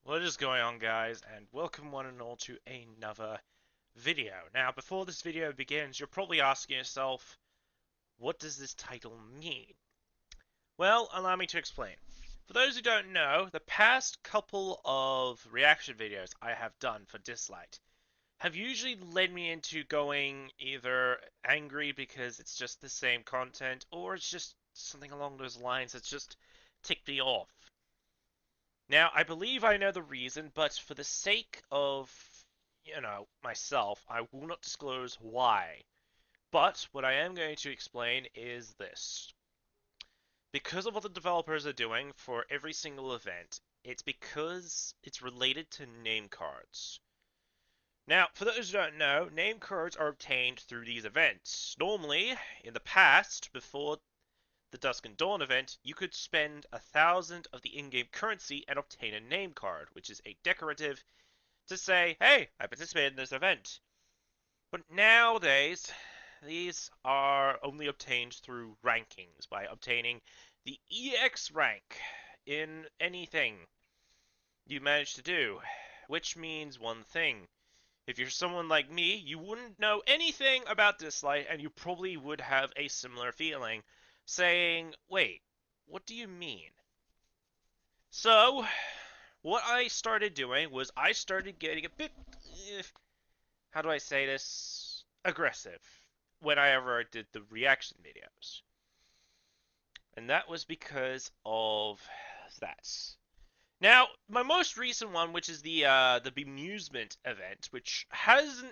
What is going on, guys, and welcome one and all to another video. Now, before this video begins, you're probably asking yourself, what does this title mean? Well, allow me to explain. For those who don't know, the past couple of reaction videos I have done for Dislyte have usually led me into going either angry because it's just the same content, or it's just something along those lines that's just ticked me off. Now, I believe I know the reason, but for the sake of, myself, I will not disclose why. But what I am going to explain is this. Because of what the developers are doing for every single event, it's because it's related to name cards. Now, for those who don't know, name cards are obtained through these events. Normally, in the past, before the Dusk and Dawn event, you could spend 1,000 of the in-game currency and obtain a name card, which is a decorative to say, hey, I participated in this event. But nowadays, these are only obtained through rankings, by obtaining the EX rank in anything you manage to do, which means one thing. If you're someone like me, you wouldn't know anything about Dislyte, and you probably would have a similar feeling, saying, wait, what do you mean? So, what I started doing was I started getting a bit, how do I say this, aggressive whenever I did the reaction videos. And that was because of that. Now, my most recent one, which is the bemusement event, which as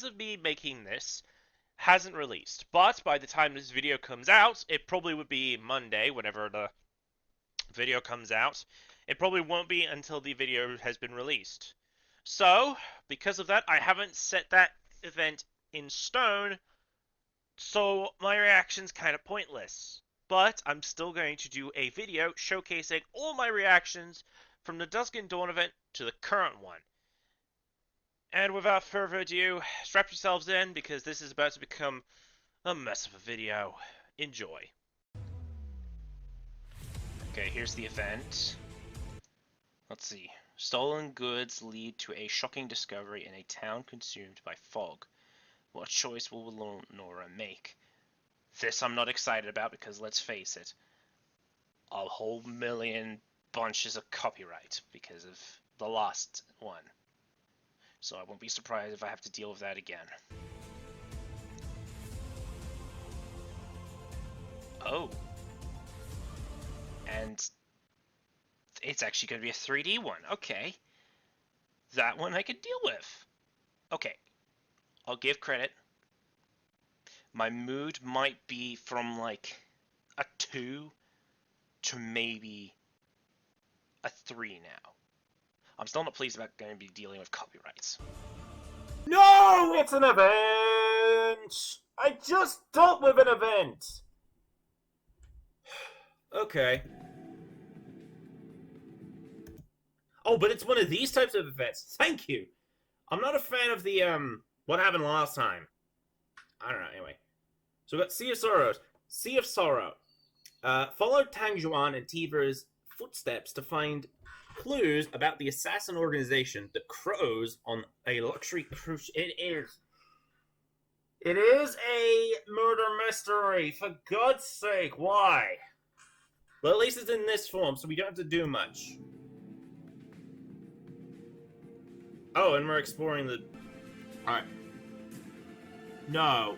of me making this, hasn't released. But by the time this video comes out, it probably would be Monday, whenever the video comes out. It probably won't be until the video has been released. So, because of that, I haven't set that event in stone, so my reaction's kind of pointless. But I'm still going to do a video showcasing all my reactions from the Dusk and Dawn event to the current one. And without further ado, strap yourselves in because this is about to become a mess of a video. Enjoy. Okay, here's the event. Let's see. Stolen goods lead to a shocking discovery in a town consumed by fog. What choice will Nora make? This I'm not excited about because, let's face it, a whole million bunches of copyright because of the last one. So I won't be surprised if I have to deal with that again. Oh. And it's actually going to be a 3D one. Okay. That one I could deal with. Okay. I'll give credit. My mood might be from like a 2 to maybe a 3 now. I'm still not pleased about going to be dealing with copyrights. No, it's an event! I just dealt with an event! Okay. Oh, but it's one of these types of events. Thank you! I'm not a fan of the, what happened last time. I don't know, anyway. So we got Sea of Sorrows. Sea of Sorrow. Follow Tang Juan and Tiver's footsteps to find clues about the assassin organization, the Crows, on a luxury cruise. It is a murder mystery, for God's sake, why? Well, at least it's in this form, so we don't have to do much. Oh, and we're exploring the... Alright. No.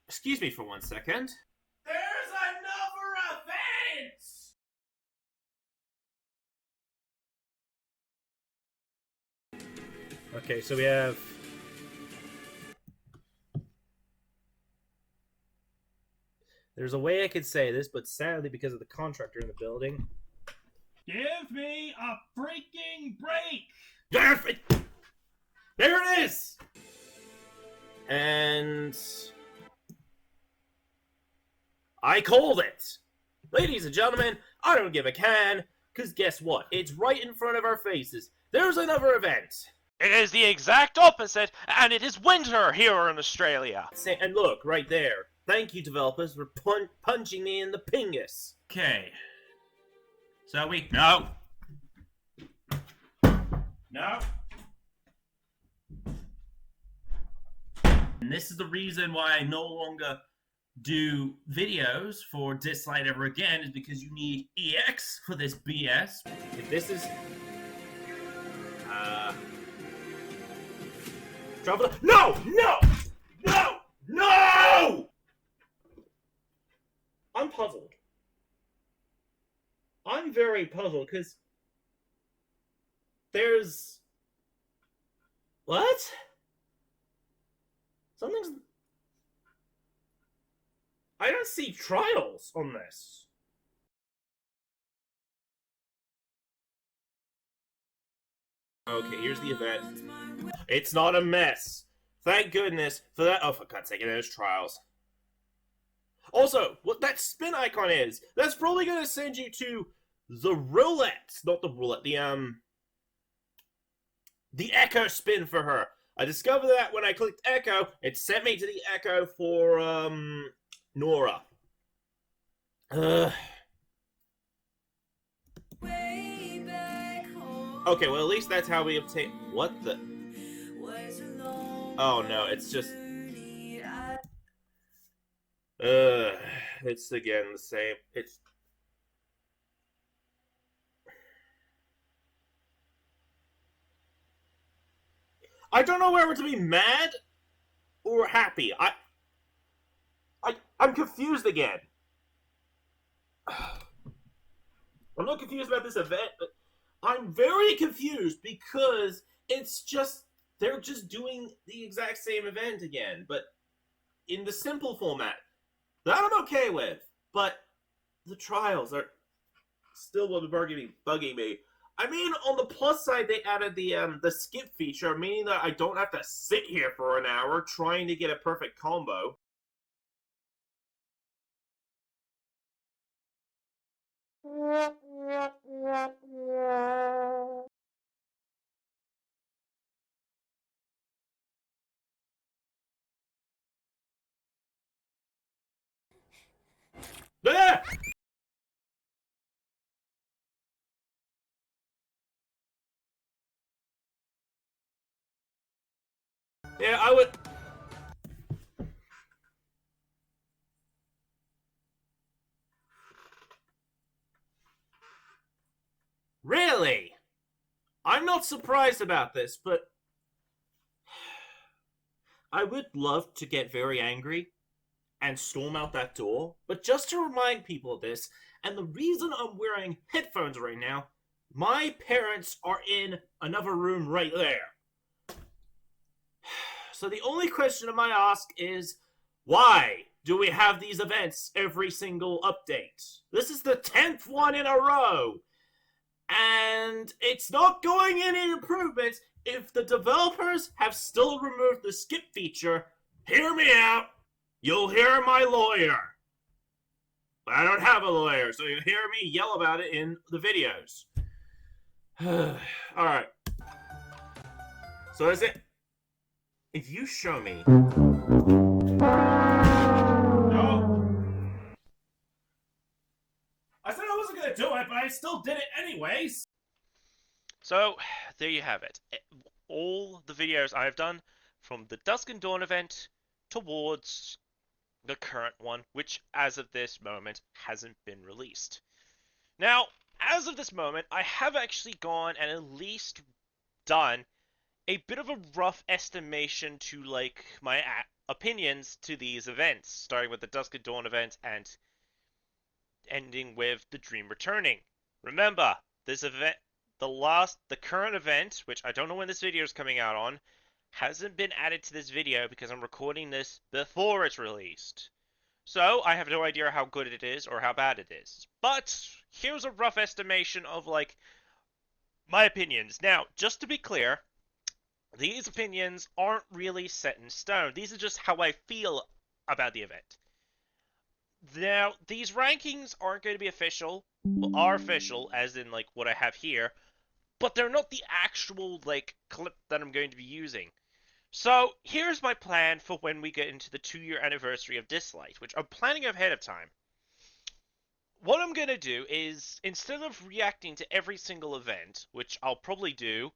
Excuse me for 1 second. There's another event! Okay, so we have... There's a way I could say this, but sadly, because of the contractor in the building... Give me a freaking break! There it is! And... I called it! Ladies and gentlemen, I don't give a can, because guess what? It's right in front of our faces. There's another event! It is the exact opposite, and it is winter here in Australia. And look, right there. Thank you, developers, for punching me in the pingus. Okay. So we... No! No! And this is the reason why I no longer do videos for Dislyte ever again, is because you need EX for this BS. If this is... Travel... No! No! No! No! I'm puzzled. I'm very puzzled, because... There's... What? Something's... I don't see trials on this. Okay, here's the event. It's not a mess. Thank goodness for that. Oh, for God's sake, there's trials. Also, what that spin icon is, that's probably going to send you to the roulette. Not the roulette, the echo spin for her. I discovered that when I clicked echo, it sent me to the echo for, Nora. Okay, well, at least that's how we obtain... What the... Oh, no, it's just... It's again the same. It's... I don't know whether to be mad or happy. I'm confused again. I'm not confused about this event, but I'm very confused because it's just, they're just doing the exact same event again, but in the simple format. That I'm okay with, but the trials are still bugging me. I mean, on the plus side, they added the skip feature, meaning that I don't have to sit here for an hour trying to get a perfect combo. Ah! Yeah, I would... Really? I'm not surprised about this, but... I would love to get very angry and storm out that door, but just to remind people of this, and the reason I'm wearing headphones right now, my parents are in another room right there. So the only question I might ask is, why do we have these events every single update? This is the 10th one in a row, and it's not going any improvements. If the developers have still removed the skip feature, hear me out. You'll hear my lawyer. But I don't have a lawyer, so you'll hear me yell about it in the videos. Alright. So is it... If you show me... No! I said I wasn't gonna do it, but I still did it anyways! So, there you have it. All the videos I've done, from the Dusk and Dawn event towards the current one, which as of this moment hasn't been released. Now, as of this moment, I have actually gone and at least done a bit of a rough estimation to like my opinions to these events, starting with the Dusk and Dawn event and ending with the Dream returning. Remember, this event, the current event, which I don't know when this video is coming out on, hasn't been added to this video because I'm recording this before it's released. So, I have no idea how good it is or how bad it is. But, here's a rough estimation of, like, my opinions. Now, just to be clear, these opinions aren't really set in stone. These are just how I feel about the event. Now, these rankings aren't going to be official. Well, are official, as in, like, what I have here. But they're not the actual, like, clip that I'm going to be using. So, here's my plan for when we get into the 2-year anniversary of Dislyte, which I'm planning ahead of time. What I'm gonna do is, instead of reacting to every single event, which I'll probably do,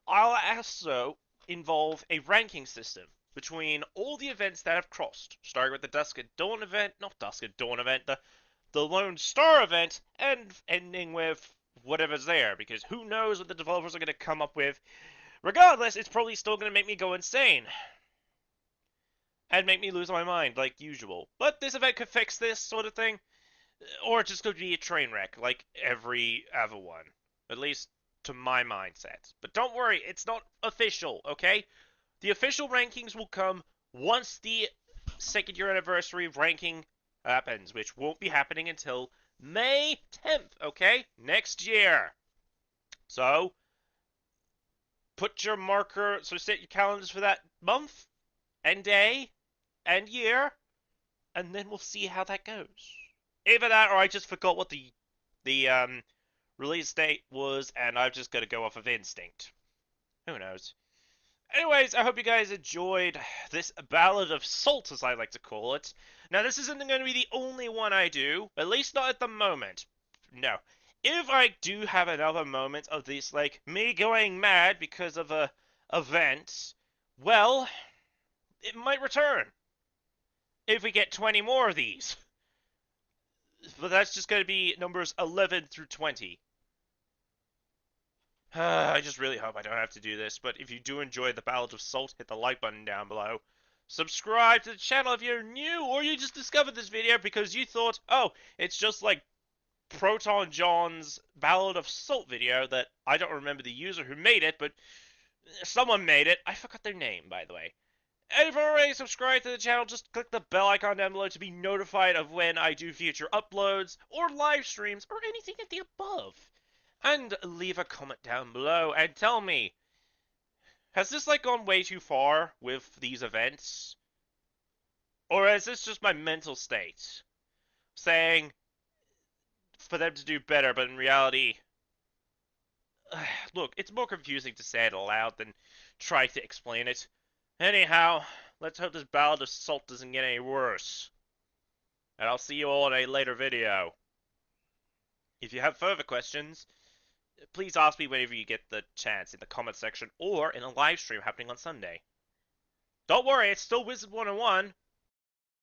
I'll also involve a ranking system between all the events that have crossed, starting with the Dusk at Dawn event, not Dusk at Dawn event, the Lone Star event, and ending with whatever's there, because who knows what the developers are going to come up with. Regardless, it's probably still going to make me go insane. And make me lose my mind, like usual. But this event could fix this sort of thing. Or it just could be a train wreck, like every other one. At least to my mindset. But don't worry, it's not official, okay? The official rankings will come once the 2nd year anniversary ranking happens, which won't be happening until May 10th, okay? Next year. So, put your marker, so set your calendars for that month, and day, and year, and then we'll see how that goes. Either that, or I just forgot what the release date was, and I've just got to go off of instinct. Who knows? Anyways, I hope you guys enjoyed this Ballad of Salt, as I like to call it. Now, this isn't going to be the only one I do, at least not at the moment. No. If I do have another moment of this, like, me going mad because of a event, well, it might return. If we get 20 more of these. But that's just going to be numbers 11 through 20. I just really hope I don't have to do this, but if you do enjoy the Ballad of Salt, hit the like button down below. Subscribe to the channel if you're new, or you just discovered this video because you thought, oh, it's just like Proton John's Ballad of Salt video that I don't remember the user who made it, but someone made it. I forgot their name, by the way. And if you're already subscribed to the channel, just click the bell icon down below to be notified of when I do future uploads, or live streams, or anything of the above. And leave a comment down below and tell me, has this like gone way too far with these events? Or is this just my mental state saying for them to do better, but in reality, look, it's more confusing to say it aloud than try to explain it. Anyhow, let's hope this Ballad of Salt doesn't get any worse. And I'll see you all in a later video. If you have further questions, please ask me whenever you get the chance in the comment section or in a live stream happening on Sunday. Don't worry, it's still Wizard 101.